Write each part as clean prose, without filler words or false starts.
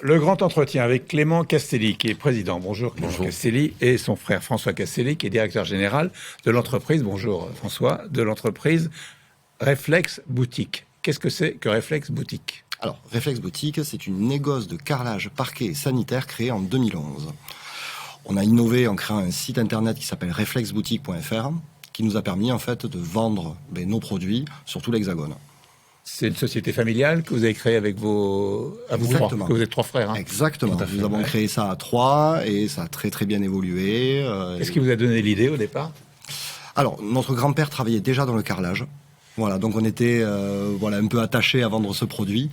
Le grand entretien avec Clément Castelli, qui est président. Bonjour Clément Bonjour. Castelli, et son frère François Castelli, qui est directeur général de l'entreprise. Bonjour François, de l'entreprise Reflex Boutique. Qu'est-ce que c'est que Reflex Boutique ? Alors, Reflex Boutique, c'est une négoce de carrelage, parquet et sanitaire créée en 2011. On a innové en créant un site internet qui s'appelle reflexboutique.fr, qui nous a permis en fait de vendre nos produits sur tout l'Hexagone. C'est une société familiale que vous avez créée avec vous trois, Exactement. que vous êtes trois frères. Hein. Exactement. Tout à fait, Nous avons créé ça à 3 et ça a très très bien évolué. Qu'est-ce qui vous a donné l'idée au départ ? Alors, notre grand-père travaillait déjà dans le carrelage. Voilà, donc on était un peu attachés à vendre ce produit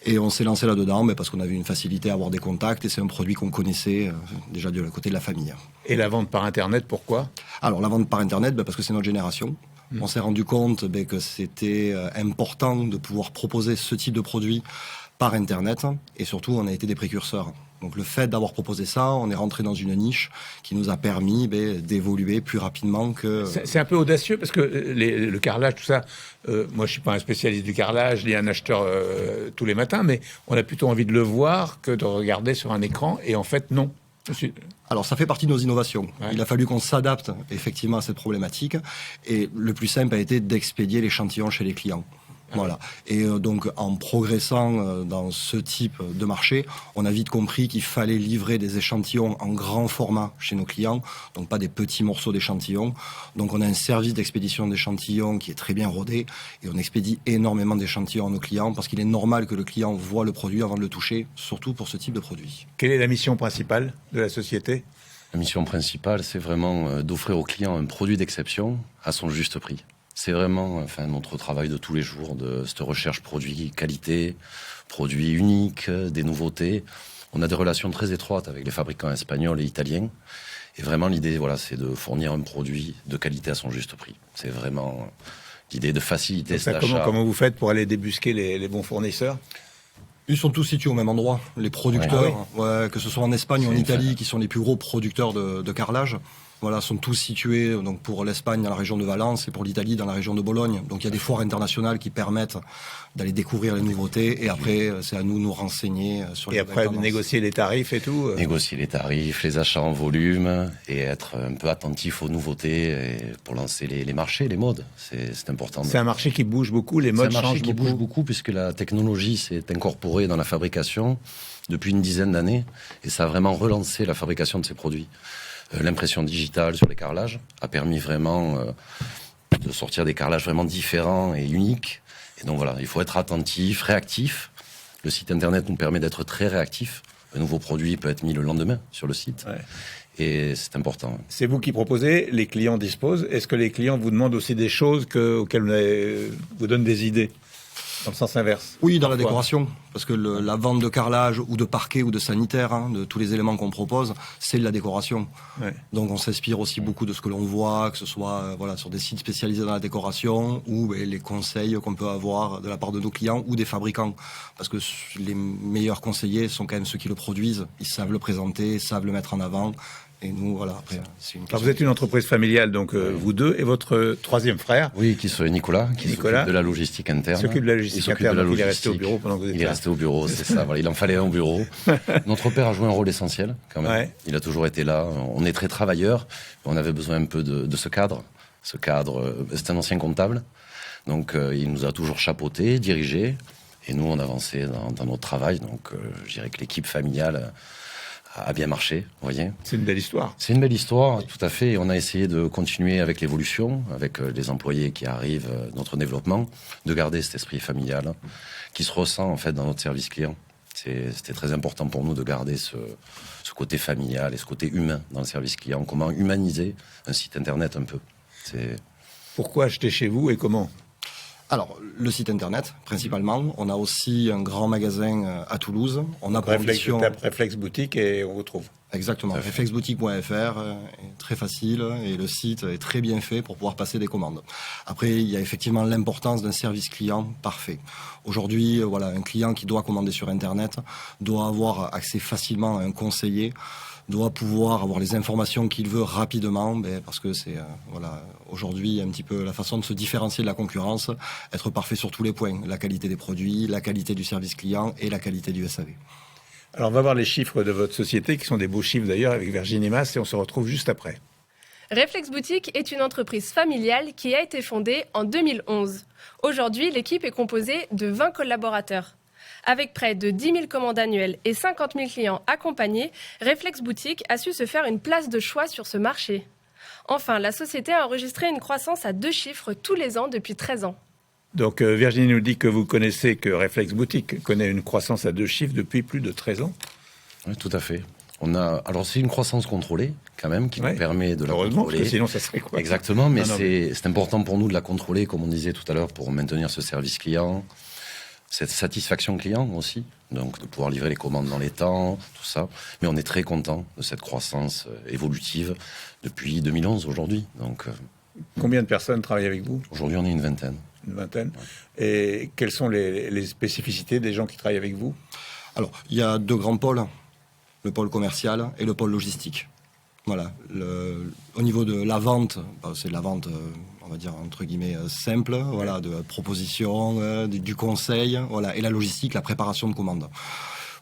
et on s'est lancé là-dedans parce qu'on avait une facilité à avoir des contacts et c'est un produit qu'on connaissait déjà du côté de la famille. Et la vente par Internet, pourquoi ? Alors, la vente par Internet, parce que c'est notre génération. On s'est rendu compte que c'était important de pouvoir proposer ce type de produit par Internet et surtout, on a été des précurseurs. Donc le fait d'avoir proposé ça, on est rentré dans une niche qui nous a permis d'évoluer plus rapidement que... C'est un peu audacieux parce que le carrelage, tout ça, moi je suis pas un spécialiste du carrelage, ni un acheteur tous les matins, mais on a plutôt envie de le voir que de regarder sur un écran, et en fait non. Alors ça fait partie de nos innovations. Ouais. Il a fallu qu'on s'adapte effectivement à cette problématique et le plus simple a été d'expédier l'échantillon chez les clients. Voilà. Et donc, en progressant dans ce type de marché, on a vite compris qu'il fallait livrer des échantillons en grand format chez nos clients, donc pas des petits morceaux d'échantillons. Donc, on a un service d'expédition d'échantillons qui est très bien rodé et on expédie énormément d'échantillons à nos clients parce qu'il est normal que le client voit le produit avant de le toucher, surtout pour ce type de produit. Quelle est la mission principale de la société ? La mission principale, c'est vraiment d'offrir au client un produit d'exception à son juste prix. C'est vraiment notre travail de tous les jours, de cette recherche produit qualité, produits uniques, des nouveautés. On a des relations très étroites avec les fabricants espagnols et italiens. Et vraiment, l'idée, c'est de fournir un produit de qualité à son juste prix. C'est vraiment l'idée de faciliter cet achat. Comment vous faites pour aller débusquer les bons fournisseurs ? Ils sont tous situés au même endroit. Les producteurs, que ce soit en Espagne ou en Italie, qui sont les plus gros producteurs de carrelage, sont tous situés, donc pour l'Espagne dans la région de Valence et pour l'Italie dans la région de Bologne. Donc il y a des foires internationales qui permettent d'aller découvrir les nouveautés et après c'est à nous de nous renseigner sur les Et après de négocier les tarifs et tout. Négocier les tarifs, les achats en volume et être un peu attentif aux nouveautés et pour lancer les marchés, les modes. C'est important. C'est un marché qui bouge beaucoup, les modes changent beaucoup. C'est un marché qui bouge beaucoup puisque la technologie s'est incorporée dans la fabrication depuis une dizaine d'années et ça a vraiment relancé la fabrication de ces produits. L'impression digitale sur les carrelages a permis vraiment de sortir des carrelages vraiment différents et uniques. Et donc il faut être attentif, réactif. Le site internet nous permet d'être très réactif. Un nouveau produit peut être mis le lendemain sur le site. Ouais. Et c'est important. C'est vous qui proposez, les clients disposent. Est-ce que les clients vous demandent aussi des choses auxquelles vous donnent des idées ? Dans le sens inverse. Oui, dans la décoration, parce que la vente de carrelage ou de parquet ou de sanitaire, de tous les éléments qu'on propose, c'est de la décoration. Ouais. Donc on s'inspire aussi beaucoup de ce que l'on voit, que ce soit sur des sites spécialisés dans la décoration ou les conseils qu'on peut avoir de la part de nos clients ou des fabricants. Parce que les meilleurs conseillers sont quand même ceux qui le produisent. Ils savent le présenter, savent le mettre en avant. Et nous, après, c'est une question. Alors vous êtes une entreprise familiale, donc vous deux, et votre troisième frère. Oui, qui est Nicolas, s'occupe de la logistique interne. Il s'occupe de la logistique interne, il est resté au bureau pendant que vous étiez là. Il est resté au bureau, c'est ça, il en fallait un au bureau. Notre père a joué un rôle essentiel, quand même. Ouais. Il a toujours été là. On est très travailleurs, on avait besoin un peu de ce cadre. Ce cadre, c'est un ancien comptable, donc il nous a toujours chapeauté, dirigé, et nous, on avançait dans notre travail. Donc je dirais que l'équipe familiale a bien marché, vous voyez. C'est une belle histoire. C'est une belle histoire, tout à fait. On a essayé de continuer avec l'évolution, avec les employés qui arrivent, notre développement, de garder cet esprit familial qui se ressent en fait dans notre service client. C'était très important pour nous de garder ce côté familial et ce côté humain dans le service client. Comment humaniser un site internet un peu. Pourquoi acheter chez vous et comment ? Alors, le site internet, principalement. On a aussi un grand magasin à Toulouse. On a Reflex Boutique et on vous trouve. Exactement. Reflexboutique.fr est très facile et le site est très bien fait pour pouvoir passer des commandes. Après, il y a effectivement l'importance d'un service client parfait. Aujourd'hui, un client qui doit commander sur Internet doit avoir accès facilement à un conseiller, doit pouvoir avoir les informations qu'il veut rapidement, parce que c'est aujourd'hui un petit peu la façon de se différencier de la concurrence, être parfait sur tous les points, la qualité des produits, la qualité du service client et la qualité du SAV. Alors, on va voir les chiffres de votre société, qui sont des beaux chiffres d'ailleurs, avec Virginie Mas, et on se retrouve juste après. Réflexe Boutique est une entreprise familiale qui a été fondée en 2011. Aujourd'hui, l'équipe est composée de 20 collaborateurs. Avec près de 10 000 commandes annuelles et 50 000 clients accompagnés, Réflexe Boutique a su se faire une place de choix sur ce marché. Enfin, la société a enregistré une croissance à 2 chiffres tous les ans depuis 13 ans. Donc, Virginie nous dit que vous connaissez que Réflexe Boutique connaît une croissance à 2 chiffres depuis plus de 13 ans. Oui, tout à fait. Alors, c'est une croissance contrôlée, quand même, qui nous permet de la heureusement, contrôler. Parce que sinon, ça serait quoi? Exactement, mais c'est important pour nous de la contrôler, comme on disait tout à l'heure, pour maintenir ce service client, cette satisfaction client aussi, donc de pouvoir livrer les commandes dans les temps, tout ça. Mais on est très content de cette croissance évolutive depuis 2011 aujourd'hui. Donc, combien de personnes travaillent avec vous? Aujourd'hui, on est une vingtaine. Une vingtaine. Et quelles sont les spécificités des gens qui travaillent avec vous? Alors, il y a 2 grands pôles, le pôle commercial et le pôle logistique. Voilà. Au niveau de la vente, c'est de la vente, on va dire, entre guillemets, simple, voilà, de proposition, du conseil, voilà, et la logistique, la préparation de commandes.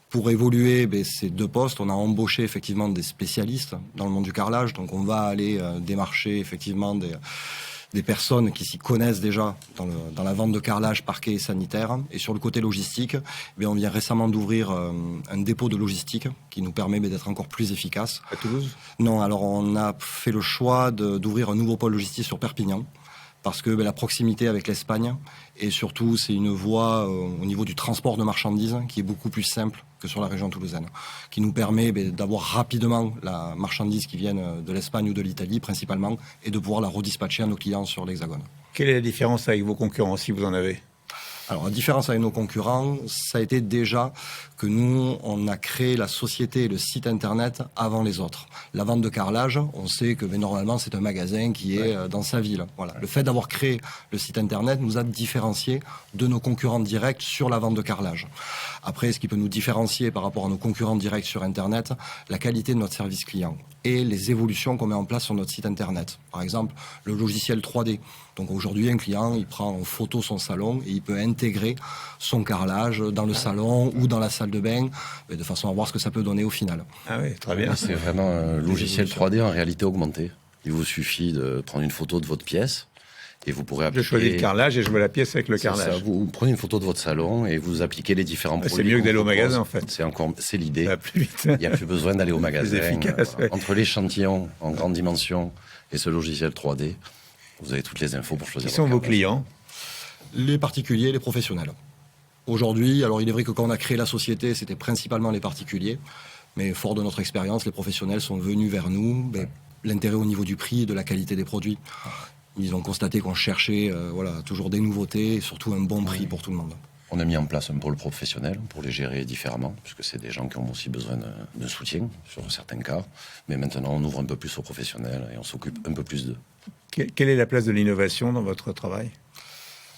Pour évoluer ces 2 postes, on a embauché effectivement des spécialistes dans le monde du carrelage, donc on va aller démarcher effectivement des personnes qui s'y connaissent déjà dans la vente de carrelage, parquet et sanitaire. Et sur le côté logistique, on vient récemment d'ouvrir un dépôt de logistique qui nous permet d'être encore plus efficace. À Toulouse? Non, alors on a fait le choix d'ouvrir un nouveau pôle logistique sur Perpignan, parce que la proximité avec l'Espagne, et surtout c'est une voie au niveau du transport de marchandises qui est beaucoup plus simple que sur la région toulousaine, qui nous permet d'avoir rapidement la marchandise qui vient de l'Espagne ou de l'Italie principalement, et de pouvoir la redispatcher à nos clients sur l'Hexagone. Quelle est la différence avec vos concurrents, si vous en avez? Alors, la différence avec nos concurrents, ça a été déjà que nous, on a créé la société et le site internet avant les autres. La vente de carrelage, on sait que normalement, c'est un magasin qui est dans sa ville. Voilà. Le fait d'avoir créé le site internet nous a différenciés de nos concurrents directs sur la vente de carrelage. Après, ce qui peut nous différencier par rapport à nos concurrents directs sur internet, la qualité de notre service client et les évolutions qu'on met en place sur notre site internet. Par exemple, le logiciel 3D. Donc aujourd'hui, un client, il prend en photo son salon et il peut intégrer son carrelage dans le salon ou dans la salle de bain, de façon à voir ce que ça peut donner au final. Ah oui, très bien. C'est vraiment un logiciel 3D en réalité augmentée. Il vous suffit de prendre une photo de votre pièce et vous pourrez appliquer... Je choisis le carrelage et je veux la pièce avec le carrelage. Ça, vous prenez une photo de votre salon et vous appliquez les différents produits. C'est mieux que d'aller au magasin, en fait. C'est l'idée. Ça va plus vite. Il n'y a plus besoin d'aller au magasin. C'est efficace. Voilà. Entre l'échantillon en grande dimension et ce logiciel 3D, vous avez toutes les infos pour choisir. Qui sont vos clients? Les particuliers et les professionnels. Aujourd'hui, alors il est vrai que quand on a créé la société, c'était principalement les particuliers, mais fort de notre expérience, les professionnels sont venus vers nous. L'intérêt au niveau du prix et de la qualité des produits. Ils ont constaté qu'on cherchait toujours des nouveautés et surtout un bon prix pour tout le monde. On a mis en place un pôle professionnel pour les gérer différemment, puisque c'est des gens qui ont aussi besoin de soutien sur certains cas. Mais maintenant, on ouvre un peu plus aux professionnels et on s'occupe un peu plus d'eux. Quelle est la place de l'innovation dans votre travail?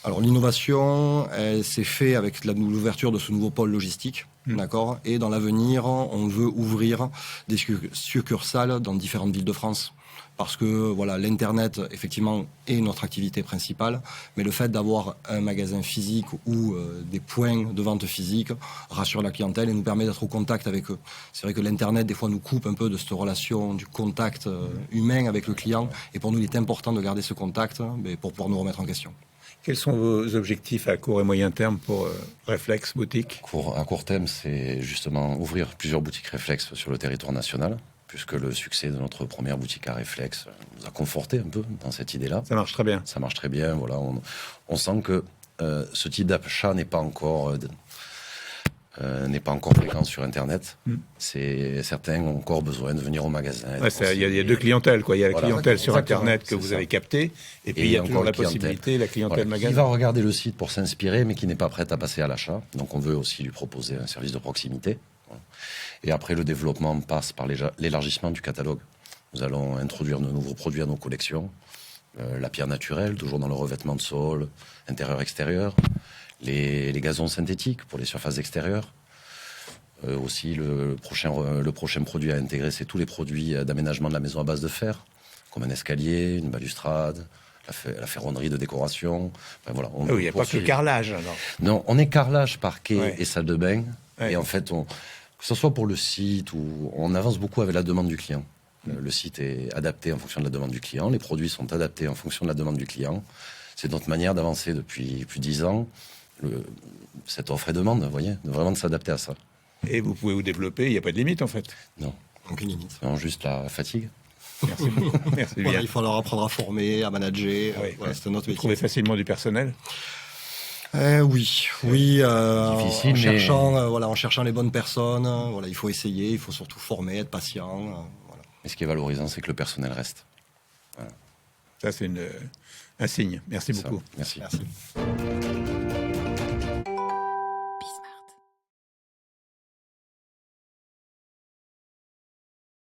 Alors l'innovation, elle s'est faite avec l'ouverture de ce nouveau pôle logistique, d'accord. Et dans l'avenir, on veut ouvrir des succursales dans différentes villes de France. Parce que l'internet effectivement est notre activité principale, mais le fait d'avoir un magasin physique ou des points de vente physique rassure la clientèle et nous permet d'être au contact avec eux. C'est vrai que l'internet des fois nous coupe un peu de cette relation du contact humain avec le client, et pour nous il est important de garder ce contact pour pouvoir nous remettre en question. Quels sont vos objectifs à court et moyen terme pour Réflexe Boutique? À court terme, c'est justement ouvrir plusieurs boutiques Réflexe sur le territoire national, puisque le succès de notre première boutique à Réflexe nous a conforté un peu dans cette idée-là. Ça marche très bien. Ça marche très bien, voilà. On sent que ce type d'achat n'est pas encore fréquent sur Internet. Certains ont encore besoin de venir au magasin. Il y a deux clientèles, quoi. Il y a la clientèle sur Internet que vous ça. avez captée, et puis il y a toujours la possibilité, la clientèle magasin. Qui va regarder le site pour s'inspirer, mais qui n'est pas prête à passer à l'achat. Donc on veut aussi lui proposer un service de proximité. Et après, le développement passe par l'élargissement du catalogue. Nous allons introduire de nouveaux produits à nos collections. La pierre naturelle, toujours dans le revêtement de sol, intérieur-extérieur. Les gazons synthétiques pour les surfaces extérieures. Aussi, le prochain produit à intégrer, c'est tous les produits d'aménagement de la maison à base de fer, comme un escalier, une balustrade, la ferronnerie de décoration. Enfin, voilà, il n'y a pas que le carrelage, alors. Non, on est carrelage, parquet et salle de bain. Ouais. Et en fait, Que ce soit pour le site, ou on avance beaucoup avec la demande du client. Le site est adapté en fonction de la demande du client, les produits sont adaptés en fonction de la demande du client. C'est notre manière d'avancer depuis plus de 10 ans. Cette offre et demande, vous voyez, vraiment de s'adapter à ça. Et vous pouvez vous développer, il n'y a pas de limite en fait. Non, Aucune limite. non, juste la fatigue. Merci beaucoup. Merci bien. Voilà, il faut leur apprendre à former, à manager. Oui, Voilà, oui. c'est notre Vous métier. trouvez facilement du personnel? Oui, Difficile, en cherchant les bonnes personnes. Voilà, il faut essayer, il faut surtout former, être patient. Voilà. Mais ce qui est valorisant, c'est que le personnel reste. Ça, c'est un signe. Merci Ça. beaucoup. Merci. Merci.